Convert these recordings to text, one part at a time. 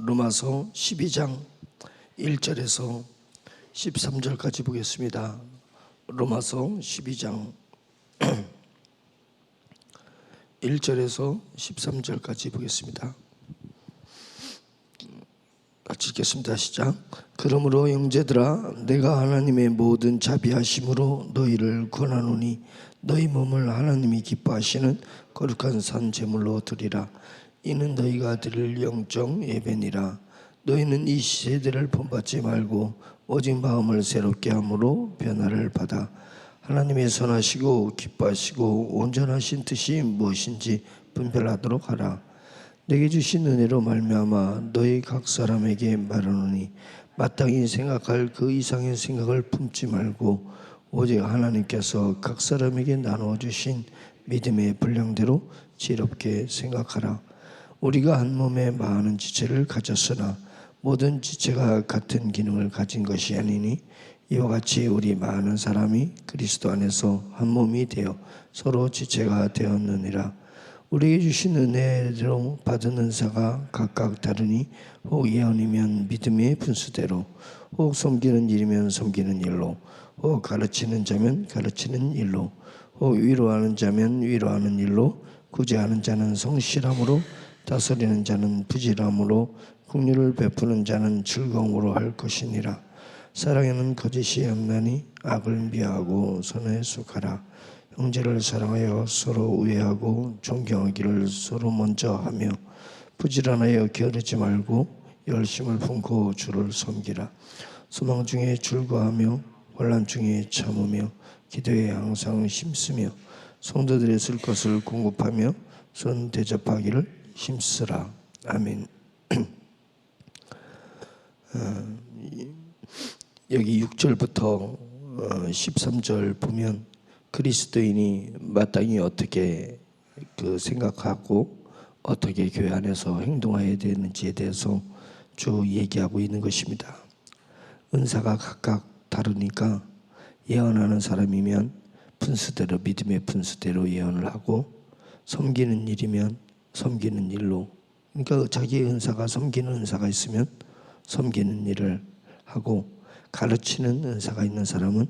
로마서 12장 1절에서 13절까지 보겠습니다. 로마서 12장 1절에서 13절까지 보겠습니다. 같이 읽겠습니다. 시작. 그러므로 형제들아, 내가 하나님의 모든 자비하심으로 너희를 권하노니 너희 몸을 하나님이 기뻐하시는 거룩한 산 제물로 드리라. 이는 너희가 드릴 영적 예배니라. 너희는 이 세대를 본받지 말고 오직 마음을 새롭게 함으로 변화를 받아 하나님의 선하시고 기뻐하시고 온전하신 뜻이 무엇인지 분별하도록 하라. 내게 주신 은혜로 말미암아 너희 각 사람에게 말하노니 마땅히 생각할 그 이상의 생각을 품지 말고 오직 하나님께서 각 사람에게 나누어 주신 믿음의 분량대로 지혜롭게 생각하라. 우리가 한 몸에 많은 지체를 가졌으나 모든 지체가 같은 기능을 가진 것이 아니니 이와 같이 우리 많은 사람이 그리스도 안에서 한 몸이 되어 서로 지체가 되었느니라. 우리에게 주신 은혜로 받은 은사가 각각 다르니 혹 예언이면 믿음의 분수대로, 혹 섬기는 일이면 섬기는 일로, 혹 가르치는 자면 가르치는 일로, 혹 위로하는 자면 위로하는 일로, 구제하는 자는 성실함으로, 다스리는 자는 부지런함으로, 긍휼을 베푸는 자는 즐거움으로 할 것이니라. 사랑에는 거짓이 없나니 악을 미워하고 선에 속하라. 형제를 사랑하여 서로 우애하고 존경하기를 서로 먼저 하며 부지런하여 게으르지 말고 열심을 품고 주를 섬기라. 소망 중에 즐거워하며 환난 중에 참으며 기도에 항상 힘쓰며 성도들의 쓸 것을 공급하며 손 대접하기를 힘쓰라. 아멘. 여기 6절부터 13절 보면 그리스도인이 마땅히 어떻게 생각하고 어떻게 교회 안에서 행동해야 되는지에 대해서 쭉 얘기하고 있는 것입니다. 은사가 각각 다르니까 예언하는 사람이면 분수대로 믿음의 분수대로 예언을 하고, 섬기는 일이면 섬기는 일로, 그러니까 자기의 은사가 섬기는 은사가 있으면 섬기는 일을 하고, 가르치는 은사가 있는 사람은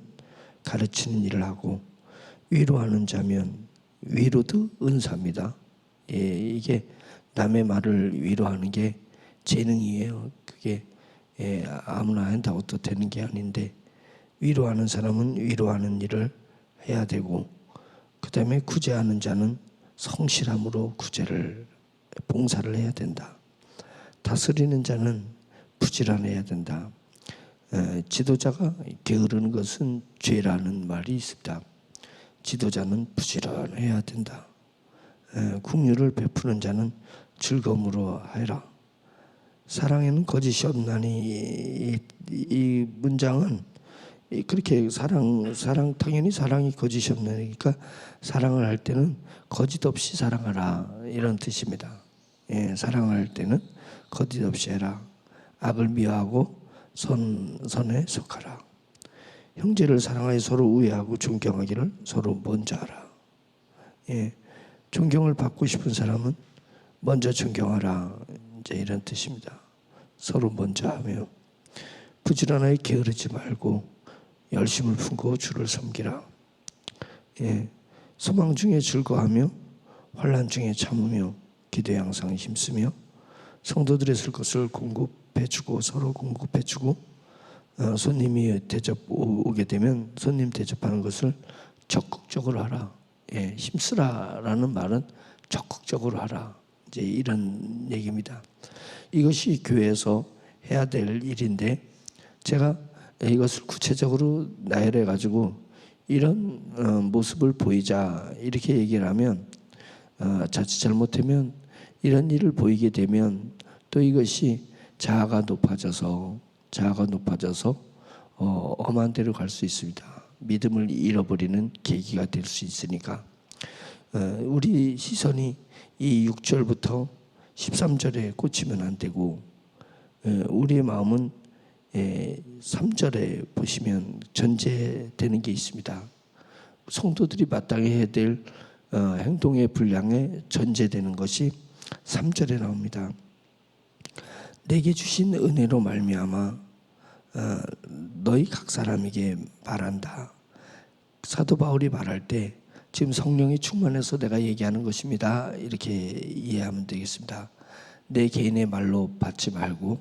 가르치는 일을 하고, 위로하는 자면 위로도 은사입니다. 이게 남의 말을 위로하는 게 재능이에요. 그게 아무나 한다고 또 되는 게 아닌데, 위로하는 사람은 위로하는 일을 해야 되고, 그 다음에 구제하는 자는 성실함으로 구제를 봉사를 해야 된다. 다스리는 자는 부지런해야 된다. 지도자가 게으르는 것은 죄라는 말이 있습니다. 지도자는 부지런해야 된다. 긍휼을 베푸는 자는 즐거움으로 하라. 사랑에는 거짓이 없나니, 이 문장은 그렇게 사랑 당연히 사랑이 거짓이 없나니까 사랑을 할 때는 거짓 없이 사랑하라, 이런 뜻입니다. 사랑할 때는 거짓 없이 해라. 악을 미워하고 선에 속하라. 형제를 사랑하여 서로 우애하고 존경하기를 서로 먼저 하라. 존경을 받고 싶은 사람은 먼저 존경하라, 이제 이런 뜻입니다. 서로 먼저 하며 부지런하게 게으르지 말고 열심을 품고 주를 섬기라. 소망 중에 즐거워하며 환난 중에 참으며 기도에 항상 힘쓰며 성도들의 쓸 것을 공급해주고 서로 공급해주고, 손님이 오게 되면 손님 대접하는 것을 적극적으로 하라. 힘쓰라라는 말은 적극적으로 하라, 이제 이런 얘기입니다. 이것이 교회에서 해야 될 일인데, 제가 이것을 구체적으로 나열해 가지고 이런 모습을 보이자 이렇게 얘기를 하면, 자칫 잘못하면 이런 일을 보이게 되면 또 이것이 자아가 높아져서 엄한 데로 갈 수 있습니다. 믿음을 잃어버리는 계기가 될 수 있으니까, 우리 시선이 이 6절부터 13절에 꽂히면 안 되고, 우리의 마음은 3절에 보시면 전제되는 게 있습니다. 성도들이 마땅히 해야 될 행동의 분량에 전제되는 것이 3절에 나옵니다. 내게 주신 은혜로 말미암아 너희 각 사람에게 말한다. 사도 바울이 말할 때 지금 성령이 충만해서 내가 얘기하는 것입니다. 이렇게 이해하면 되겠습니다. 내 개인의 말로 받지 말고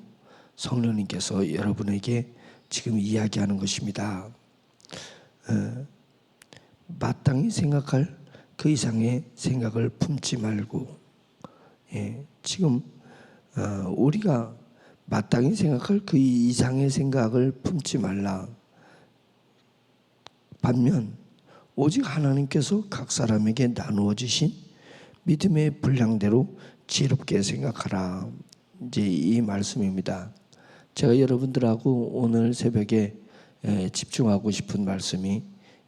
성령님께서 여러분에게 지금 이야기하는 것입니다. 마땅히 생각할 그 이상의 생각을 품지 말고, 지금 우리가 마땅히 생각할 그 이상의 생각을 품지 말라. 반면 오직 하나님께서 각 사람에게 나누어 주신 믿음의 분량대로 지혜롭게 생각하라. 이제 이 말씀입니다. 제가 여러분들하고 오늘 새벽에 집중하고 싶은 말씀이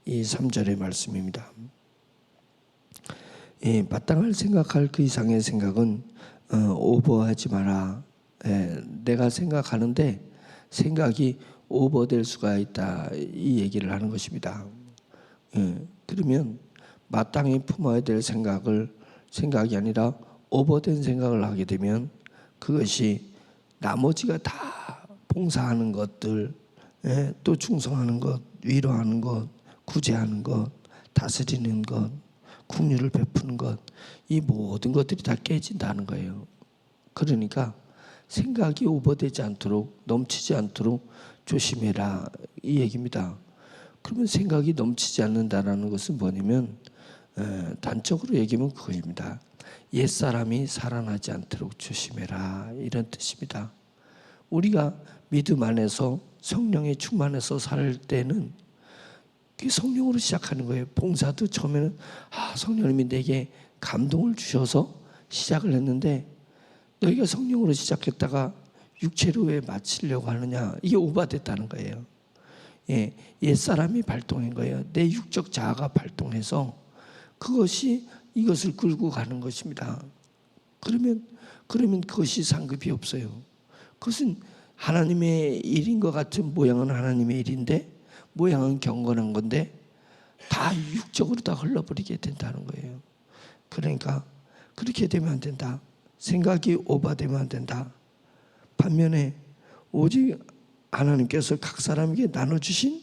이 3절의 말씀입니다. 마땅할 생각할 그 이상의 생각은 오버하지 마라. 내가 생각하는데 생각이 오버될 수가 있다, 이 얘기를 하는 것입니다. 그러면 마땅히 품어야 될 생각이 아니라 오버된 생각을 하게 되면 그것이 나머지가 다 봉사하는 것들, 또 충성하는 것, 위로하는 것, 구제하는 것, 다스리는 것, 긍휼을 베푸는 것, 이 모든 것들이 다 깨진다는 거예요. 그러니까 생각이 오버되지 않도록, 넘치지 않도록 조심해라, 이 얘기입니다. 그러면 생각이 넘치지 않는다라는 것은 뭐냐면 단적으로 얘기하면 그것입니다. 옛사람이 살아나지 않도록 조심해라, 이런 뜻입니다. 우리가 믿음 안에서 성령에 충만해서 살 때는 그게 성령으로 시작하는 거예요. 봉사도 처음에는 성령님이 내게 감동을 주셔서 시작을 했는데 너희가 성령으로 시작했다가 육체로 왜 마치려고 하느냐, 이게 오버됐다는 거예요. 옛사람이 발동한 거예요. 내 육적 자아가 발동해서 그것이 이것을 끌고 가는 것입니다. 그러면 그것이 상급이 없어요. 그것은 하나님의 일인 것 같은 모양은 하나님의 일인데 모양은 경건한 건데 다 육적으로 다 흘러버리게 된다는 거예요. 그러니까 그렇게 되면 안 된다. 생각이 오버되면 안 된다. 반면에 오직 하나님께서 각 사람에게 나눠주신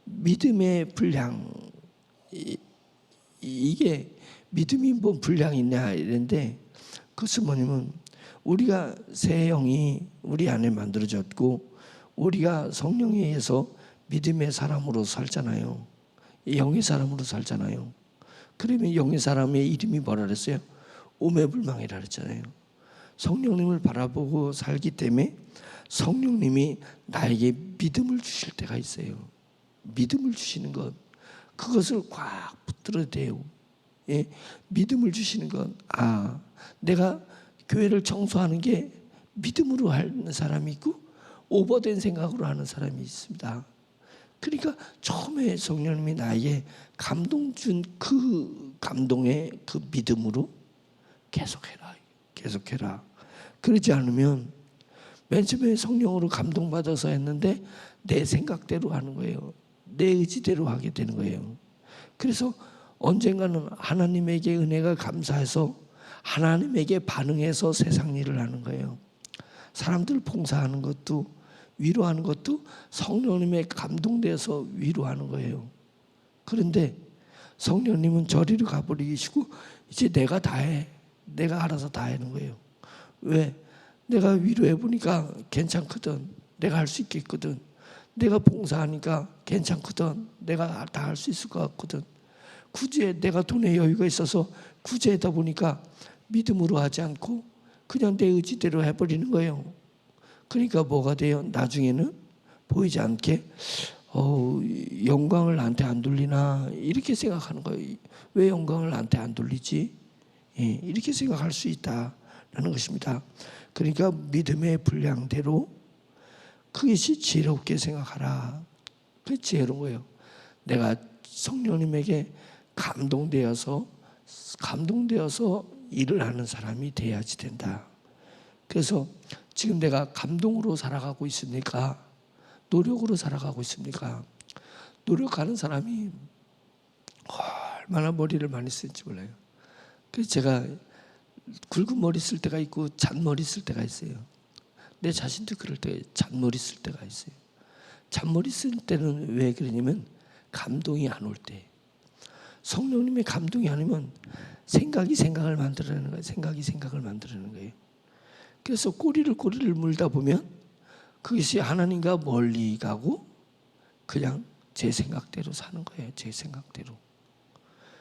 믿음의 분량, 이게 믿음이 뭐 분량이 있냐 이런데 그것은 뭐냐면 우리가 새 영이 우리 안에 만들어졌고 우리가 성령에 의해서 믿음의 사람으로 살잖아요. 영의 사람으로 살잖아요. 그러면 영의 사람의 이름이 뭐라 그랬어요? 오매불망이라 그랬잖아요. 성령님을 바라보고 살기 때문에 성령님이 나에게 믿음을 주실 때가 있어요. 믿음을 주시는 것, 그것을 꽉 붙들어야 돼요. 믿음을 주시는 것, 내가 교회를 청소하는 게 믿음으로 하는 사람이 있고 오버된 생각으로 하는 사람이 있습니다. 그러니까 처음에 성령님이 나에게 감동 준 그 감동의 그 믿음으로 계속해라. 그러지 않으면 맨 처음에 성령으로 감동받아서 했는데 내 생각대로 하는 거예요. 내 의지대로 하게 되는 거예요. 그래서 언젠가는 하나님에게 은혜가 감사해서 하나님에게 반응해서 세상 일을 하는 거예요. 사람들 봉사하는 것도 위로하는 것도 성령님의 감동돼서 위로하는 거예요. 그런데 성령님은 저리로 가버리시고 이제 내가 다 해. 내가 알아서 다 하는 거예요. 왜? 내가 위로해 보니까 괜찮거든. 내가 할 수 있겠거든. 내가 봉사하니까 괜찮거든. 내가 다 할 수 있을 것 같거든. 구제, 내가 돈에 여유가 있어서 구제하다 보니까 믿음으로 하지 않고 그냥 내 의지대로 해버리는 거예요. 그러니까 뭐가 돼요? 나중에는 보이지 않게 영광을 나한테 안 돌리나 이렇게 생각하는 거예요. 왜 영광을 나한테 안 돌리지? 이렇게 생각할 수 있다라는 것입니다. 그러니까 믿음의 분량대로 그것이 지혜롭게 생각하라. 그게 지혜로운 거예요. 내가 성령님에게 감동되어서 일을 하는 사람이 돼야지 된다. 그래서 지금 내가 감동으로 살아가고 있습니까? 노력으로 살아가고 있습니까? 노력하는 사람이 얼마나 머리를 많이 쓸지 몰라요. 그래서 제가 굵은 머리 쓸 때가 있고 잔머리 쓸 때가 있어요. 내 자신도 그럴 때 잔머리 쓸 때가 있어요. 잔머리 쓸 때는 왜 그러냐면 감동이 안 올 때. 성령님의 감동이 아니면 생각이 생각을 만들어내는 거예요. 생각이 생각을 만들어내는 거예요. 그래서 꼬리를 물다 보면 그것이 하나님과 멀리 가고 그냥 제 생각대로 사는 거예요. 제 생각대로.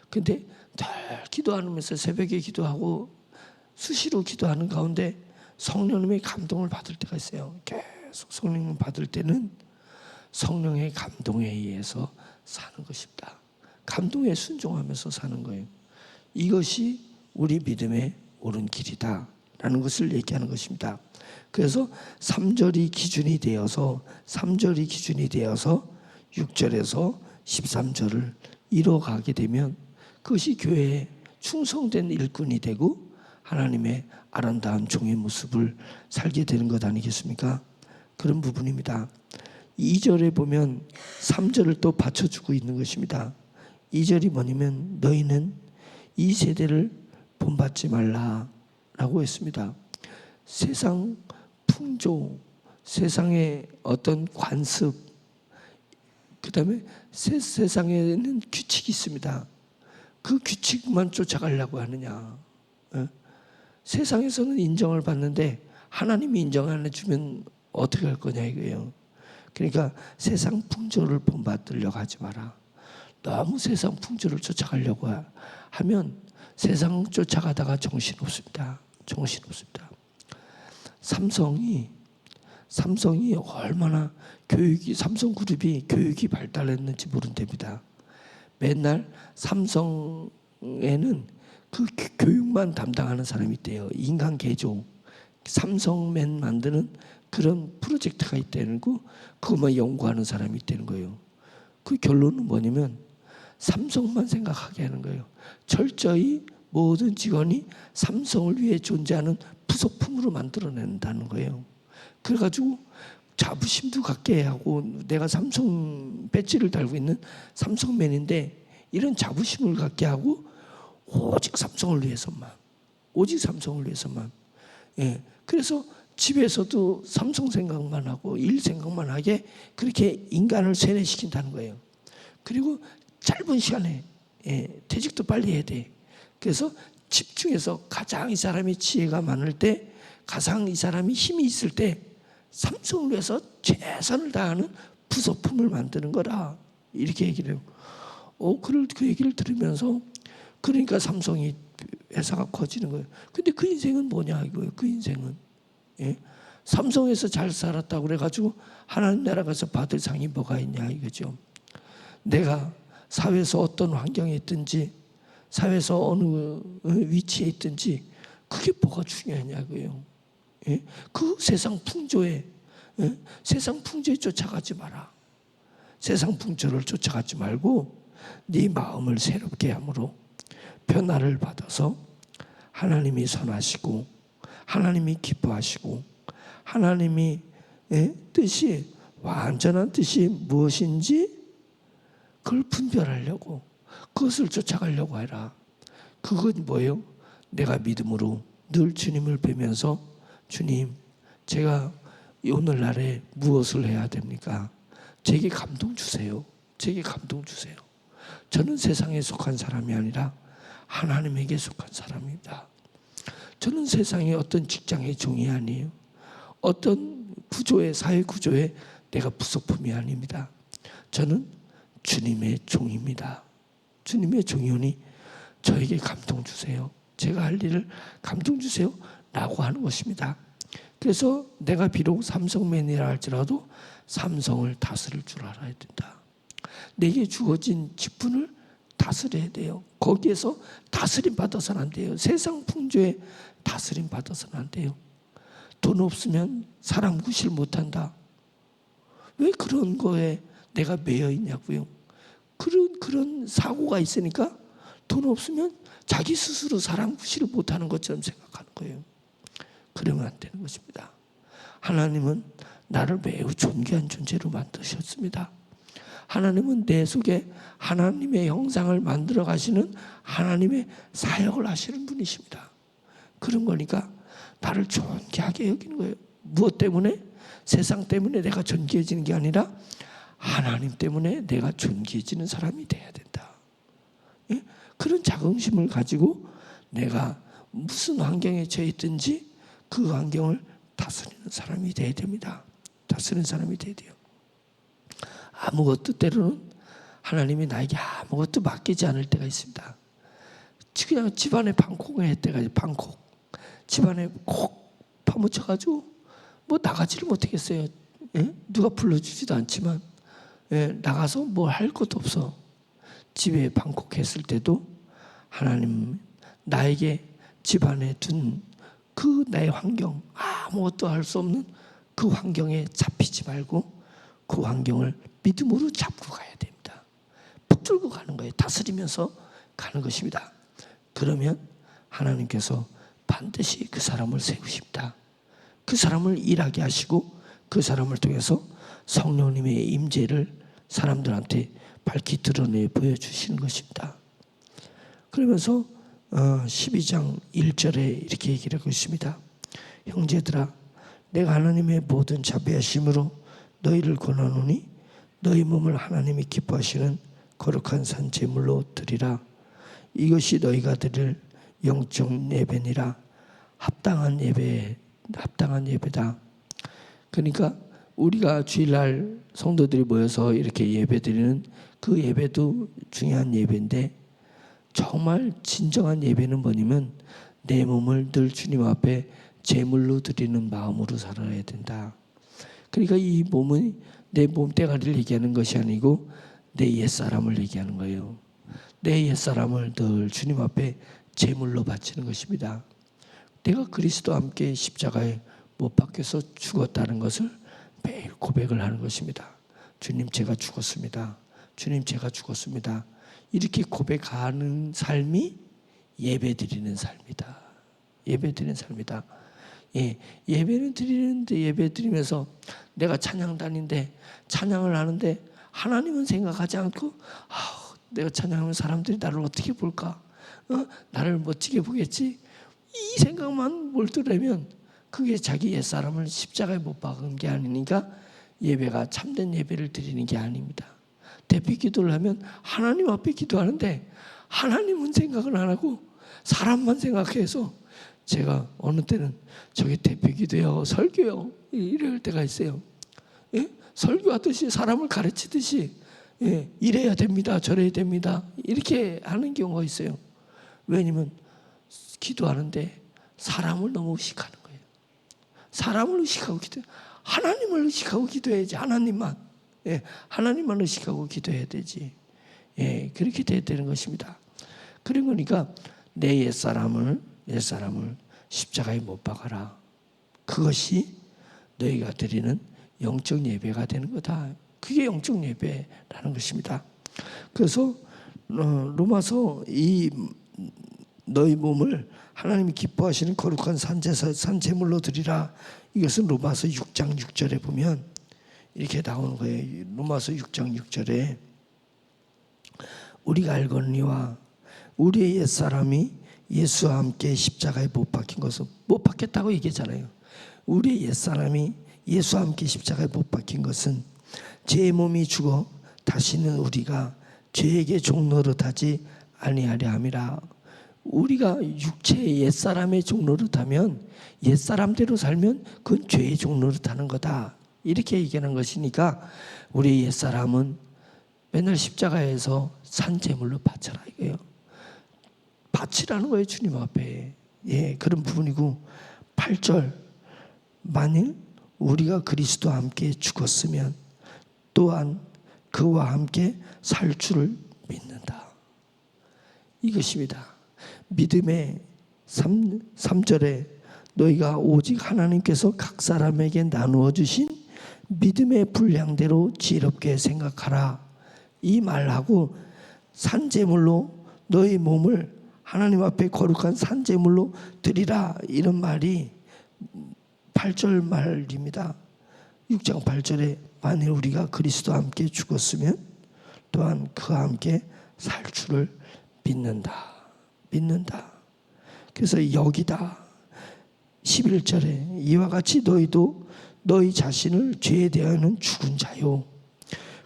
근데 늘 기도하면서 새벽에 기도하고 수시로 기도하는 가운데 성령님의 감동을 받을 때가 있어요. 계속 성령님 받을 때는 성령의 감동에 의해서 사는 것입니다. 감동에 순종하면서 사는 거예요. 이것이 우리 믿음의 옳은 길이다 라는 것을 얘기하는 것입니다. 그래서 3절이 기준이 되어서 6절에서 13절을 이뤄가게 되면 그것이 교회에 충성된 일꾼이 되고 하나님의 아름다운 종의 모습을 살게 되는 것 아니겠습니까? 그런 부분입니다. 2절에 보면 3절을 또 받쳐주고 있는 것입니다. 2절이 뭐냐면 너희는 이 세대를 본받지 말라라고 했습니다. 세상 풍조, 세상의 어떤 관습, 그 다음에 세상에는 규칙이 있습니다. 그 규칙만 쫓아가려고 하느냐. 세상에서는 인정을 받는데 하나님이 인정 안 해주면 어떻게 할 거냐 이거예요. 그러니까 세상 풍조를 본받으려고 하지 마라. 너무 세상 풍조를 쫓아가려고 하면 세상 쫓아가다가 정신없습니다. 정신없습니다. 삼성이 얼마나 삼성그룹이 교육이 발달했는지 모른답니다. 맨날 삼성에는 그 교육만 담당하는 사람이 있대요. 인간 개조, 삼성맨 만드는 그런 프로젝트가 있다는 거, 그것만 연구하는 사람이 있다는 거예요. 그 결론은 뭐냐면 삼성만 생각하게 하는 거예요. 철저히 모든 직원이 삼성을 위해 존재하는 부속품으로 만들어낸다는 거예요. 그래가지고 자부심도 갖게 하고 내가 삼성 배지를 달고 있는 삼성맨인데 이런 자부심을 갖게 하고 오직 삼성을 위해서만 예. 그래서 집에서도 삼성 생각만 하고 일 생각만 하게 그렇게 인간을 세뇌시킨다는 거예요. 그리고 짧은 시간에 퇴직도 빨리 해야 돼. 그래서 집중해서 가장 이 사람이 지혜가 많을 때, 가장 이 사람이 힘이 있을 때 삼성을 위해서 최선을 다하는 부속품을 만드는 거라 이렇게 얘기를 해요. 그 얘기를 들으면서 그러니까 삼성이 회사가 커지는 거예요. 근데 그 인생은 뭐냐 이거예요. 그 인생은 삼성에서 잘 살았다고 그래가지고 하나님 나라 가서 받을 상이 뭐가 있냐 이거죠. 내가 사회에서 어떤 환경에 있든지 사회에서 어느 위치에 있든지 그게 뭐가 중요하냐고요. 그 세상 풍조에 쫓아가지 마라. 세상 풍조를 쫓아가지 말고 네 마음을 새롭게 함으로 변화를 받아서 하나님이 선하시고 하나님이 기뻐하시고 하나님이 뜻이 완전한 뜻이 무엇인지 그걸 분별하려고 그것을 쫓아가려고 해라. 그건 뭐예요? 내가 믿음으로 늘 주님을 뵈면서 주님 제가 오늘날에 무엇을 해야 됩니까? 제게 감동 주세요. 제게 감동 주세요. 저는 세상에 속한 사람이 아니라 하나님에게 속한 사람입니다. 저는 세상의 어떤 직장의 종이 아니에요. 어떤 사회 구조에 내가 부속품이 아닙니다. 저는 주님의 종입니다. 주님의 종이오니 저에게 감동 주세요. 제가 할 일을 감동 주세요. 라고 하는 것입니다. 그래서 내가 비록 삼성맨이라 할지라도 삼성을 다스릴 줄 알아야 된다. 내게 주어진 직분을 다스려야 돼요. 거기에서 다스림 받아서는 안 돼요. 세상 풍조에 다스림 받아서는 안 돼요. 돈 없으면 사람 구실 못한다. 왜 그런 거에 내가 매여 있냐고요. 그런 사고가 있으니까 돈 없으면 자기 스스로 사람 구실을 못하는 것처럼 생각하는 거예요. 그러면 안 되는 것입니다. 하나님은 나를 매우 존귀한 존재로 만드셨습니다. 하나님은 내 속에 하나님의 형상을 만들어 가시는 하나님의 사역을 하시는 분이십니다. 그런 거니까 나를 존귀하게 여기는 거예요. 무엇 때문에? 세상 때문에 내가 존귀해지는 게 아니라 하나님 때문에 내가 존귀해지는 사람이 돼야 된다. 예? 그런 자긍심을 가지고 내가 무슨 환경에 처해 있든지 그 환경을 다스리는 사람이 돼야 됩니다. 다스리는 사람이 돼야 돼요. 아무것도 때로는 하나님이 나에게 아무것도 맡기지 않을 때가 있습니다. 그냥 집안에 방콕을 할 때가 있어요. 방콕. 집안에 콕 파묻혀가지고 뭐 나가지를 못하겠어요. 예? 누가 불러주지도 않지만 예? 나가서 뭘 할 것도 없어. 집에 방콕했을 때도 하나님 나에게 집안에 둔 그 나의 환경, 아무것도 할 수 없는 그 환경에 잡히지 말고 그 환경을 믿음으로 잡고 가야 됩니다. 붙들고 가는 거예요. 다스리면서 가는 것입니다. 그러면 하나님께서 반드시 그 사람을 세우십니다. 그 사람을 일하게 하시고 그 사람을 통해서 성령님의 임재를 사람들한테 밝히 드러내 보여주시는 것입니다. 그러면서 12장 1절에 이렇게 얘기를 하고 있습니다. 형제들아 내가 하나님의 모든 자비하심으로 너희를 권하노니 너희 몸을 하나님이 기뻐하시는 거룩한 산 제물로 드리라. 이것이 너희가 드릴 영적 예배니라. 합당한 예배다. 그러니까 우리가 주일날 성도들이 모여서 이렇게 예배드리는 그 예배도 중요한 예배인데 정말 진정한 예배는 뭐냐면 내 몸을 늘 주님 앞에 제물로 드리는 마음으로 살아야 된다. 그러니까 이 몸은 내 몸뚱아리를 얘기하는 것이 아니고 내 옛사람을 얘기하는 거예요. 내 옛사람을 늘 주님 앞에 제물로 바치는 것입니다. 내가 그리스도와 함께 십자가에 못 박혀서 죽었다는 것을 매일 고백을 하는 것입니다. 주님 제가 죽었습니다. 주님 제가 죽었습니다. 이렇게 고백하는 삶이 예배드리는 삶이다. 예배드리는 삶이다. 예, 예배는 드리는데 예배 드리면서 내가 찬양단인데 찬양을 하는데 하나님은 생각하지 않고 내가 찬양하면 사람들이 나를 어떻게 볼까? 나를 멋지게 보겠지? 이 생각만 몰두라면 그게 자기 옛사람을 십자가에 못 박은 게 아니니까 예배가 참된 예배를 드리는 게 아닙니다. 대피 기도를 하면 하나님 앞에 기도하는데 하나님은 생각을 안 하고 사람만 생각해서 제가 어느 때는 저기 대피 기도요 설교요 이럴 때가 있어요. 예? 설교하듯이 사람을 가르치듯이 예, 이래야 됩니다 저래야 됩니다 이렇게 하는 경우가 있어요. 왜냐면 기도하는데 사람을 너무 의식하는 거예요. 사람을 의식하고 하나님을 의식하고 기도해야지. 하나님만. 예, 하나님만 의식하고 기도해야 되지. 예, 그렇게 돼야 되는 것입니다. 그러니까 내 옛사람을 십자가에 못 박아라. 그것이 너희가 드리는 영적 예배가 되는 거다. 그게 영적 예배라는 것입니다. 그래서 로마서 이 너희 몸을 하나님이 기뻐하시는 거룩한 산제물로 드리라. 이것은 로마서 6장 6절에 보면 이렇게 나오는 거예요. 로마서 6장 6절에 우리가 알거니와 우리의 옛사람이 예수와 함께 십자가에 못 박힌 것은 못 박혔다고 얘기했잖아요. 우리의 옛사람이 예수와 함께 십자가에 못 박힌 것은 제 몸이 죽어 다시는 우리가 죄에게 종노릇하지 아니하려 함이라. 우리가 육체의 옛사람의 종노릇하면 옛사람대로 살면 그건 죄의 종노릇하는 거다. 이렇게 얘기하는 것이니까 우리 옛사람은 맨날 십자가에서 산제물로 바쳐라 이거예요. 바치라는 거예요 주님 앞에. 예, 그런 부분이고 8절 만일 우리가 그리스도와 함께 죽었으면 또한 그와 함께 살 줄을 믿는다. 이것입니다. 믿음의 3절에 너희가 오직 하나님께서 각 사람에게 나누어 주신 믿음의 분량대로 지혜롭게 생각하라. 이 말하고 산제물로 너희 몸을 하나님 앞에 거룩한 산제물로 드리라. 이런 말이 8절 말입니다. 6장 8절에 만일 우리가 그리스도와 함께 죽었으면 또한 그와 함께 살 줄을 믿는다. 그래서 여기다 11절에 이와 같이 너희도 너희 자신을 죄에 대하여는 죽은 자요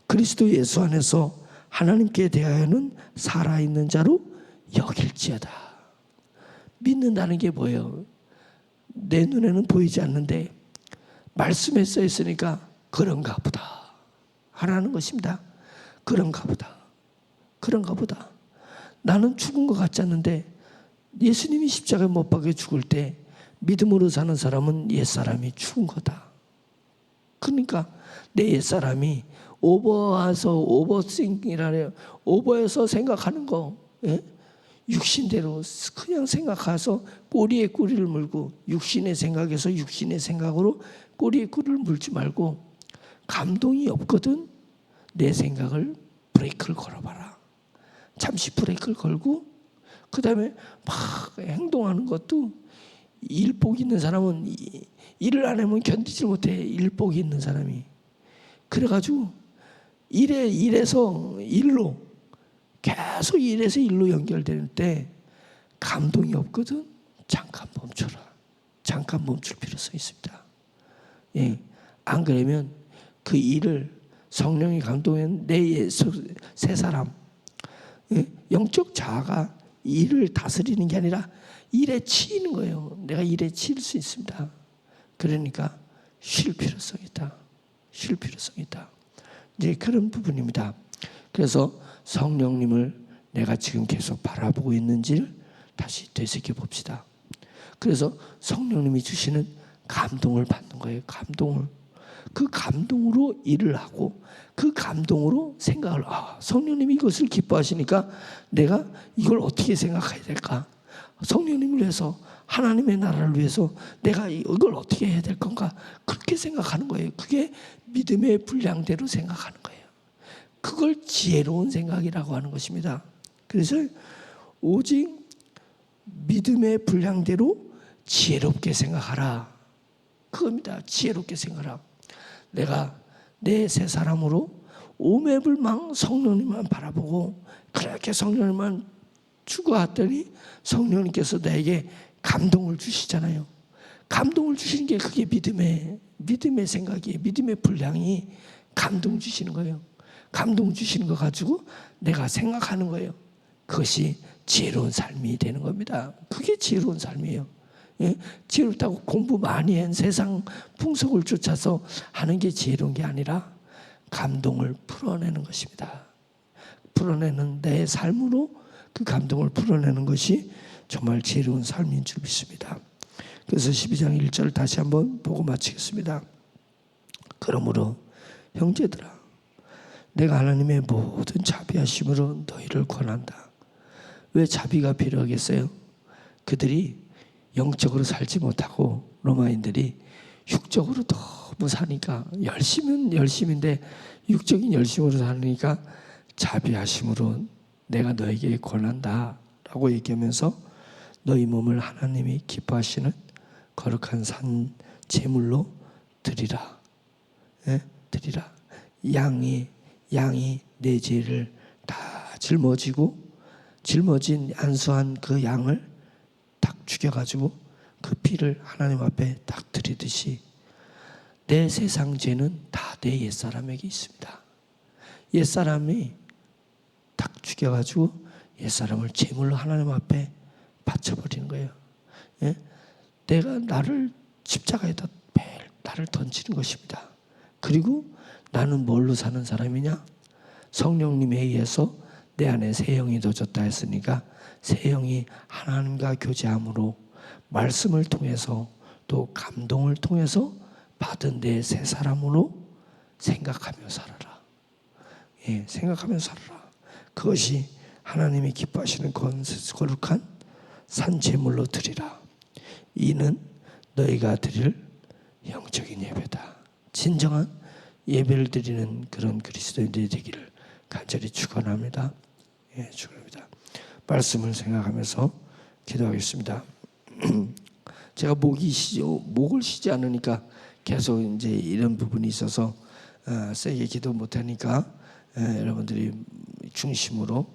그리스도 예수 안에서 하나님께 대하여는 살아있는 자로 여길지어다. 믿는다는 게 뭐예요? 내 눈에는 보이지 않는데 말씀에 써 있으니까 그런가 보다 하라는 것입니다. 그런가 보다. 그런가 보다. 나는 죽은 것 같지 않는데 예수님이 십자가에 못 박혀 죽을 때 믿음으로 사는 사람은 옛사람이 죽은 거다. 그러니까 내 옛사람이 오버싱이라래요. 오버해서 생각하는 거, 예? 육신대로 그냥 생각해서 꼬리에 꼬리를 물고 육신의 생각에서 육신의 생각으로 꼬리에 꼬리를 물지 말고 감동이 없거든 내 생각을 브레이크를 걸어봐라. 잠시 브레이크를 걸고 그 다음에 막 행동하는 것도 일복이 있는 사람은 일을 안 하면 견디지 못해. 일복이 있는 사람이. 그래가지고 일에서 일로 계속 일에서 일로 연결될 때 감동이 없거든. 잠깐 멈춰라. 잠깐 멈출 필요성이 있습니다. 예, 안 그러면 그 일을 성령이 감동한 내 새 사람, 예, 영적 자아가 일을 다스리는 게 아니라 일에 치이는 거예요. 내가 일에 치일 수 있습니다. 그러니까 쉴 필요성이 있다. 쉴 필요성이 있다. 이제 그런 부분입니다. 그래서 성령님을 내가 지금 계속 바라보고 있는지를 다시 되새겨 봅시다. 그래서 성령님이 주시는 감동을 받는 거예요. 감동을. 그 감동으로 일을 하고 그 감동으로 생각을 성령님이 이것을 기뻐하시니까 내가 이걸 어떻게 생각해야 될까? 성령님을 위해서 하나님의 나라를 위해서 내가 이걸 어떻게 해야 될 건가? 그렇게 생각하는 거예요. 그게 믿음의 분량대로 생각하는 거예요. 그걸 지혜로운 생각이라고 하는 것입니다. 그래서 오직 믿음의 분량대로 지혜롭게 생각하라. 그겁니다. 지혜롭게 생각하라. 내가 내 새 사람으로 오매불망 성령님만 바라보고 그렇게 성령님만 추구하더니 성령님께서 나에게 감동을 주시잖아요. 감동을 주시는 게 그게 믿음의 생각이에요. 믿음의 분량이 감동 주시는 거예요. 감동 주시는 거 가지고 내가 생각하는 거예요. 그것이 지혜로운 삶이 되는 겁니다. 그게 지혜로운 삶이에요. 예? 지혜롭다고 공부 많이 한 세상 풍속을 쫓아서 하는 게 지혜로운 게 아니라 감동을 풀어내는 것입니다. 풀어내는 내 삶으로 그 감동을 풀어내는 것이 정말 지혜로운 삶인 줄 믿습니다. 그래서 12장 1절 다시 한번 보고 마치겠습니다. 그러므로 형제들아 내가 하나님의 모든 자비하심으로 너희를 권한다. 왜 자비가 필요하겠어요? 그들이 영적으로 살지 못하고 로마인들이 육적으로 너무 사니까 열심은 열심인데 육적인 열심으로 사니까 자비하심으로 내가 너에게 권한다 라고 얘기하면서 너희 몸을 하나님이 기뻐하시는 거룩한 산 제물로 드리라. 예? 드리라. 양이 내 죄를 다 짊어진 안수한 그 양을 딱 죽여가지고 그 피를 하나님 앞에 딱 드리듯이 내 세상 죄는 다 내 옛사람에게 있습니다. 옛사람이 딱 죽여가지고 옛사람을 제물로 하나님 앞에 바쳐버리는 거예요. 예? 내가 나를 십자가에다 나를 던지는 것입니다. 그리고 나는 뭘로 사는 사람이냐? 성령님에 의해서 내 안에 새 영이 넣어졌다 했으니까 새 영이 하나님과 교제함으로 말씀을 통해서 또 감동을 통해서 받은 내 새 사람으로 생각하며 살아라. 예, 생각하며 살아라. 그것이 하나님이 기뻐하시는 거룩한 산 제물로 드리라. 이는 너희가 드릴 영적인 예배다. 진정한 예배를 드리는 그런 그리스도인들이 되기를 간절히 축원합니다. 예, 축원합니다. 말씀을 생각하면서 기도하겠습니다. 제가 목을 쉬지 않으니까 계속 이제 이런 부분이 있어서 세게 기도 못하니까 여러분들이 중심으로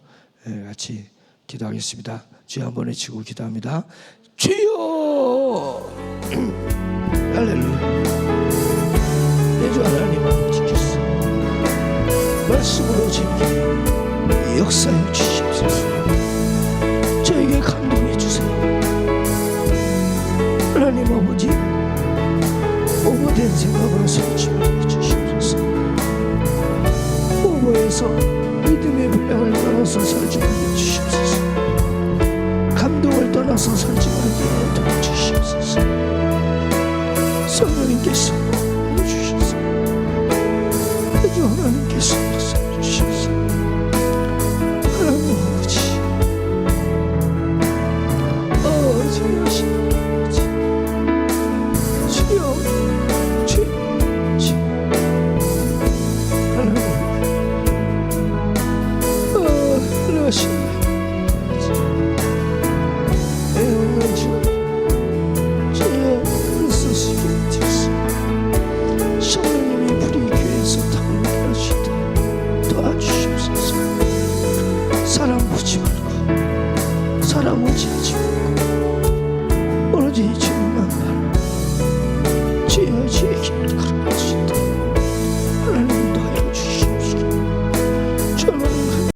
같이 기도하겠습니다. 주여 한번 외치고 기도합니다. 주여. 할렐루야. 내 주 하나님을 지켰어. 말씀으로 지키게 역사해 주시옵소서. 저에게 감동해 주세요. 하나님 아버지, 오버된 생각으로 살지 말게 주시옵소서. 오버해서 믿음의 분량을 떠나서 살지 말게 주시옵소서. 감동을 떠나서 살지 말게 도와주시옵소서. 성령님께서